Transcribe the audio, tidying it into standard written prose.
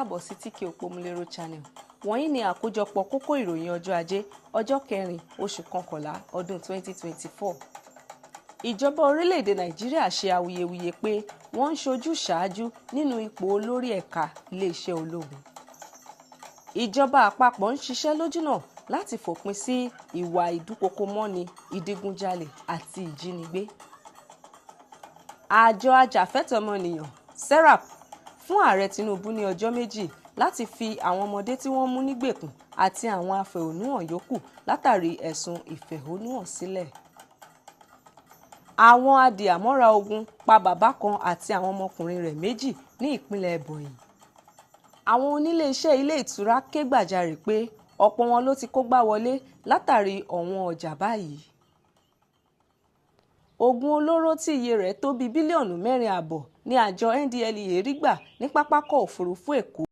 káàbọ̀ sí TK Òpómúléró Channel. Wọ̀nyí ni àkójọpọ̀ kókó ìròyìn ọjọ́ Ajé ọjọ́ 4 oṣù kọkànlá ọdún 2024. Ìjọba orílẹ̀-èdè Nàìjíríà ṣe awuyewuye pé wọ́n ń ṣojú ṣáájú nínú ipò olórí ẹ̀ka iléeṣẹ́ ológun. Ìjọba àpapọ̀ ń ṣiṣẹ́ lójúnà láti fòpin sí ìwà ìdúkokòmọ́ni, ìdigunjalè àti ìjínigbé. Àjọ ajàfẹ́tọ̀ọ́ ọmọnìyàn SERAP fún ààrẹ Tinubu ní ọjọ́ méjì láti fi àwọn ọmọdé tí wọ́n mú nígbèkùn àti àwọn afẹ̀hónúhàn yòókù látàrí ẹ̀sùn ìfẹ̀hónúhàn sílẹ̀. Àwọn adìhámọ́ra ogun pa bàbá kan àti àwọn ọmọkùnrin rẹ̀ méjì ní ìpínlẹ̀ Ebonyi. Àwọn onílé iṣẹ́ ilé ìtura ké gbàjarè pé ọ̀pọ̀ wọn ló ti kógbá wọlé látàrí ọ̀wọ́n ọjà báyìí. Ògùn olóró tí iye rẹ̀ tó bíi bílíọ̀nù 4.5 ní àjọ NDLEA rí gbà ní pápákọ̀ òfurufú Èkó